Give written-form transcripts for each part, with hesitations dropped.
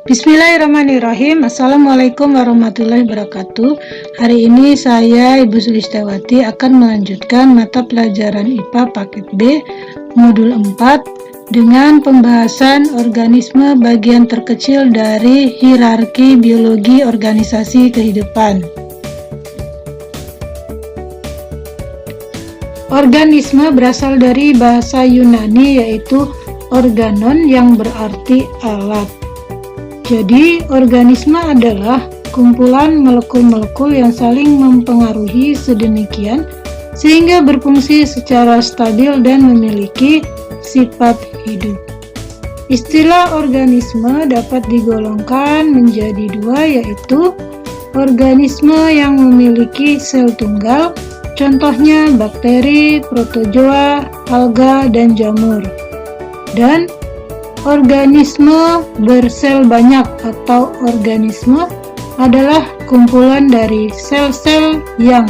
Bismillahirrahmanirrahim. Assalamualaikum warahmatullahi wabarakatuh. Hari ini saya, Ibu Sulistawati, akan melanjutkan mata pelajaran IPA paket B modul 4 dengan pembahasan organisme bagian terkecil dari hierarki biologi organisasi kehidupan. Organisme berasal dari bahasa Yunani yaitu organon yang berarti alat. Jadi, organisme adalah kumpulan molekul-molekul yang saling mempengaruhi sedemikian sehingga berfungsi secara stabil dan memiliki sifat hidup. Istilah organisme dapat digolongkan menjadi dua, yaitu organisme yang memiliki sel tunggal, contohnya bakteri, protozoa, alga, dan jamur, dan organisme bersel banyak atau organisme adalah kumpulan dari sel-sel yang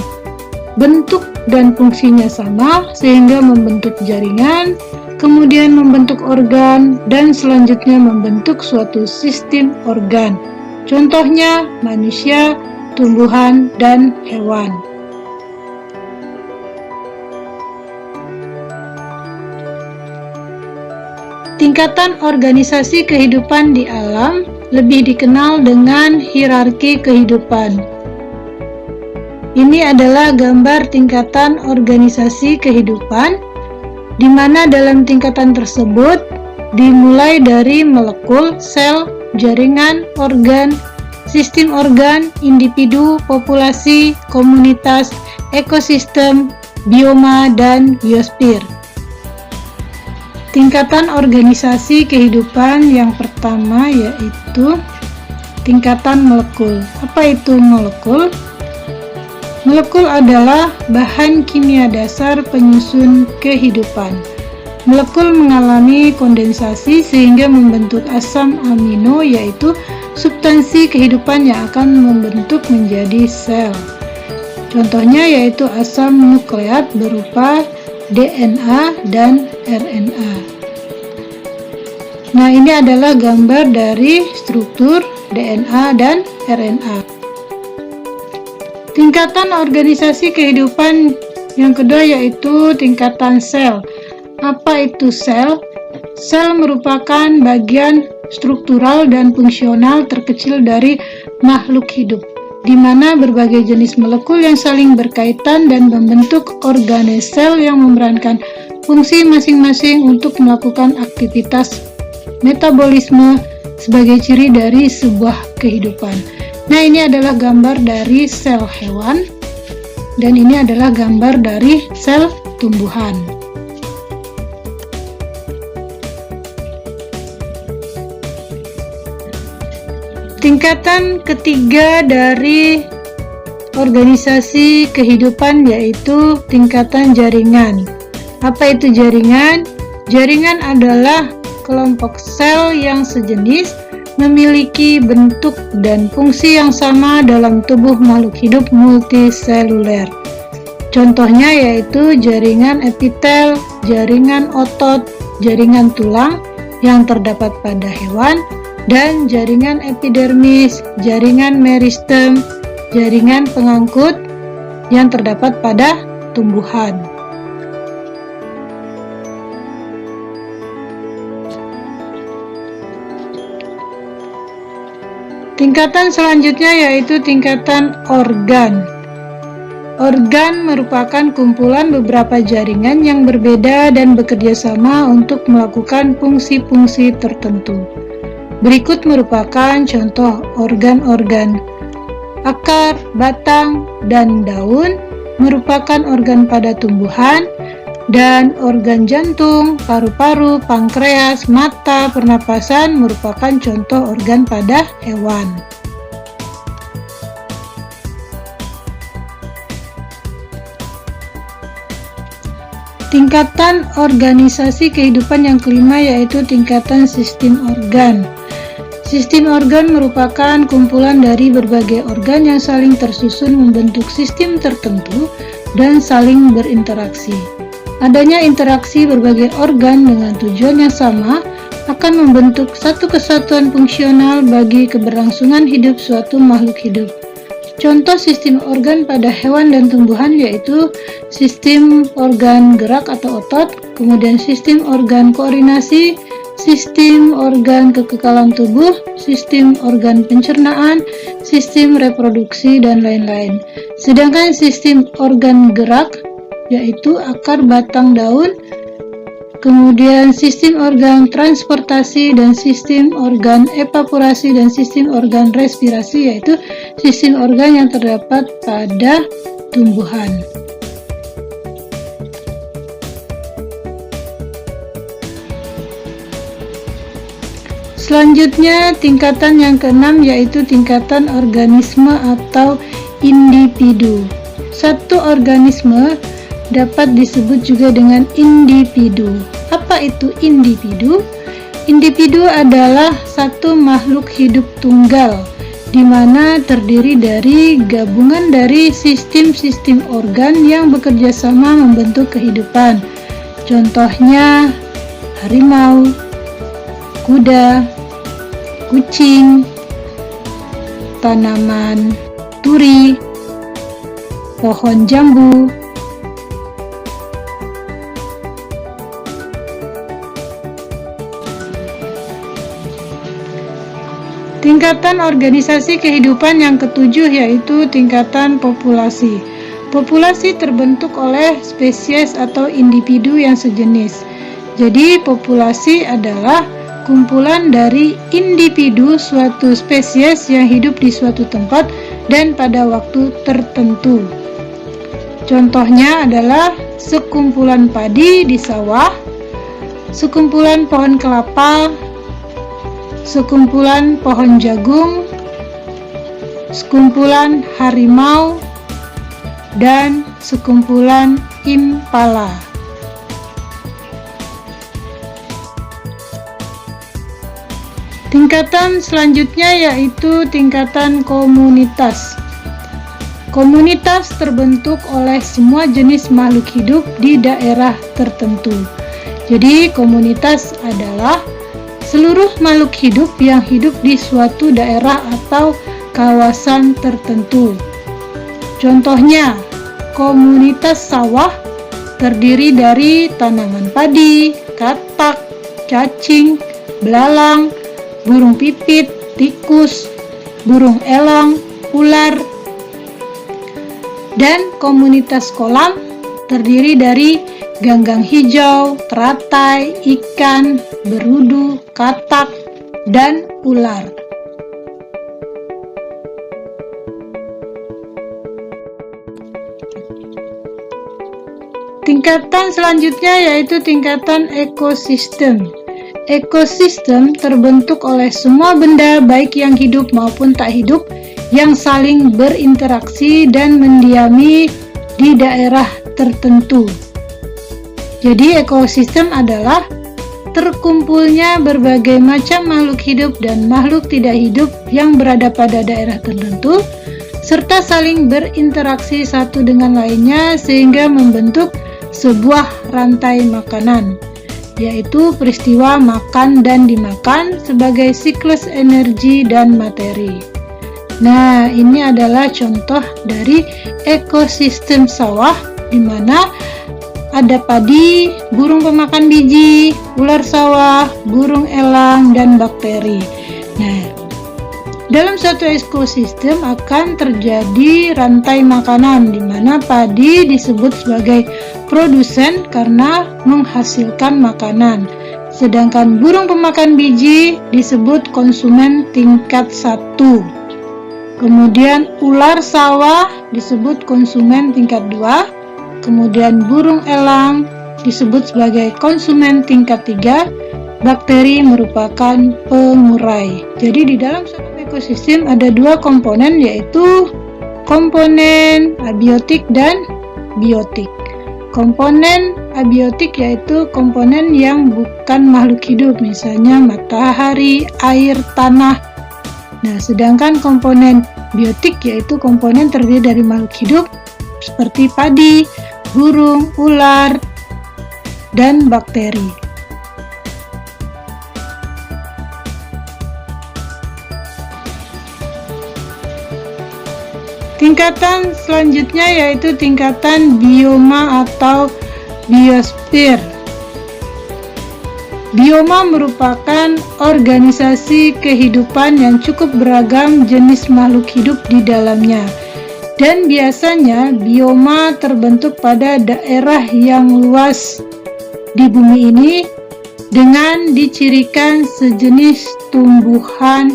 bentuk dan fungsinya sama sehingga membentuk jaringan, kemudian membentuk organ, dan selanjutnya membentuk suatu sistem organ. Contohnya manusia, tumbuhan, dan hewan. Tingkatan organisasi kehidupan di alam lebih dikenal dengan hierarki kehidupan. Ini adalah gambar tingkatan organisasi kehidupan, di mana dalam tingkatan tersebut dimulai dari molekul, sel, jaringan, organ, sistem organ, individu, populasi, komunitas, ekosistem, bioma, dan biosfer. Tingkatan organisasi kehidupan yang pertama yaitu tingkatan molekul. Apa itu molekul? Molekul adalah bahan kimia dasar penyusun kehidupan. Molekul mengalami kondensasi sehingga membentuk asam amino, yaitu substansi kehidupan yang akan membentuk menjadi sel. Contohnya yaitu asam nukleat berupa DNA dan RNA. Nah, ini adalah gambar dari struktur DNA dan RNA. Tingkatan organisasi kehidupan yang kedua yaitu tingkatan sel. Apa itu sel? Sel merupakan bagian struktural dan fungsional terkecil dari makhluk hidup, di mana berbagai jenis molekul yang saling berkaitan dan membentuk organes sel yang memerankan fungsi masing-masing untuk melakukan aktivitas metabolisme sebagai ciri dari sebuah kehidupan. Nah, ini adalah gambar dari sel hewan dan ini adalah gambar dari sel tumbuhan. Tingkatan ketiga dari organisasi kehidupan yaitu tingkatan jaringan. Apa itu jaringan? Jaringan adalah kelompok sel yang sejenis, memiliki bentuk dan fungsi yang sama dalam tubuh makhluk hidup multiseluler. Contohnya yaitu jaringan epitel, jaringan otot, jaringan tulang yang terdapat pada hewan, dan jaringan epidermis, jaringan meristem, jaringan pengangkut yang terdapat pada tumbuhan. Tingkatan selanjutnya yaitu tingkatan organ. Organ merupakan kumpulan beberapa jaringan yang berbeda dan bekerja sama untuk melakukan fungsi-fungsi tertentu. Berikut merupakan contoh organ-organ. Akar, batang, dan daun merupakan organ pada tumbuhan, dan organ jantung, paru-paru, pankreas, mata, pernapasan merupakan contoh organ pada hewan. Tingkatan organisasi kehidupan yang kelima yaitu tingkatan sistem organ. Sistem organ merupakan kumpulan dari berbagai organ yang saling tersusun membentuk sistem tertentu dan saling berinteraksi. Adanya interaksi berbagai organ dengan tujuan yang sama akan membentuk satu kesatuan fungsional bagi keberlangsungan hidup suatu makhluk hidup. Contoh sistem organ pada hewan dan tumbuhan yaitu sistem organ gerak atau otot, kemudian sistem organ koordinasi, sistem organ kekekalan tubuh, sistem organ pencernaan, sistem reproduksi, dan lain-lain. Sedangkan sistem organ gerak yaitu akar, batang, daun, kemudian sistem organ transportasi dan sistem organ evaporasi dan sistem organ respirasi yaitu sistem organ yang terdapat pada tumbuhan. Selanjutnya, tingkatan yang keenam yaitu tingkatan organisme atau individu. Satu organisme dapat disebut juga dengan individu. Apa itu individu? Individu adalah satu makhluk hidup tunggal, di mana terdiri dari gabungan dari sistem-sistem organ yang bekerja sama membentuk kehidupan. Contohnya harimau, kuda, kucing, tanaman turi, pohon jambu. Tingkatan organisasi kehidupan yang ketujuh yaitu tingkatan populasi. Populasi terbentuk oleh spesies atau individu yang sejenis. Jadi populasi adalah kumpulan dari individu suatu spesies yang hidup di suatu tempat dan pada waktu tertentu. Contohnya adalah sekumpulan padi di sawah, sekumpulan pohon kelapa, sekumpulan pohon jagung, sekumpulan harimau, dan sekumpulan impala. Tingkatan selanjutnya yaitu tingkatan komunitas. Komunitas terbentuk oleh semua jenis makhluk hidup di daerah tertentu. Jadi komunitas adalah seluruh makhluk hidup yang hidup di suatu daerah atau kawasan tertentu. Contohnya, komunitas sawah terdiri dari tanaman padi, katak, cacing, belalang, burung pipit, tikus, burung elang, ular. Dan komunitas kolam terdiri dari ganggang hijau, teratai, ikan, berudu, katak, dan ular. Tingkatan selanjutnya yaitu tingkatan ekosistem. Ekosistem terbentuk oleh semua benda baik yang hidup maupun tak hidup yang saling berinteraksi dan mendiami di daerah tertentu. Jadi ekosistem adalah terkumpulnya berbagai macam makhluk hidup dan makhluk tidak hidup yang berada pada daerah tertentu serta saling berinteraksi satu dengan lainnya sehingga membentuk sebuah rantai makanan, yaitu peristiwa makan dan dimakan sebagai siklus energi dan materi. Nah, ini adalah contoh dari ekosistem sawah di mana ada padi, burung pemakan biji, ular sawah, burung elang, dan bakteri. Nah, dalam suatu ekosistem akan terjadi rantai makanan di mana padi disebut sebagai produsen karena menghasilkan makanan. Sedangkan burung pemakan biji disebut konsumen tingkat 1. Kemudian ular sawah disebut konsumen tingkat 2. Kemudian burung elang disebut sebagai konsumen tingkat 3, bakteri merupakan pengurai. Jadi di dalam suatu ekosistem ada dua komponen yaitu komponen abiotik dan biotik. Komponen abiotik yaitu komponen yang bukan makhluk hidup, misalnya matahari, air, tanah. Nah, sedangkan komponen biotik yaitu komponen terdiri dari makhluk hidup seperti padi, burung, ular, dan bakteri. Tingkatan selanjutnya yaitu tingkatan bioma atau biosfer. Bioma merupakan organisasi kehidupan yang cukup beragam jenis makhluk hidup di dalamnya. Dan biasanya bioma terbentuk pada daerah yang luas di bumi ini dengan dicirikan sejenis tumbuhan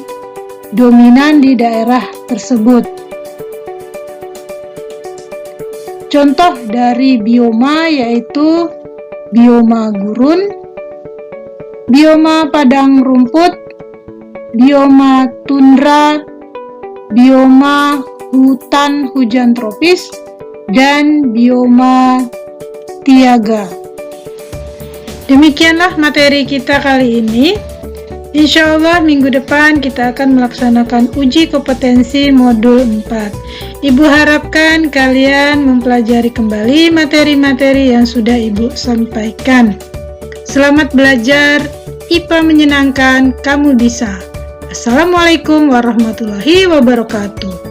dominan di daerah tersebut. Contoh dari bioma yaitu bioma gurun, bioma padang rumput, bioma tundra, bioma hutan hujan tropis, dan bioma taiga. Demikianlah materi kita kali ini. Insya Allah minggu depan kita akan melaksanakan uji kompetensi modul 4. Ibu harapkan kalian mempelajari kembali materi-materi yang sudah Ibu sampaikan. Selamat belajar, IPA menyenangkan, kamu bisa. Assalamualaikum warahmatullahi wabarakatuh.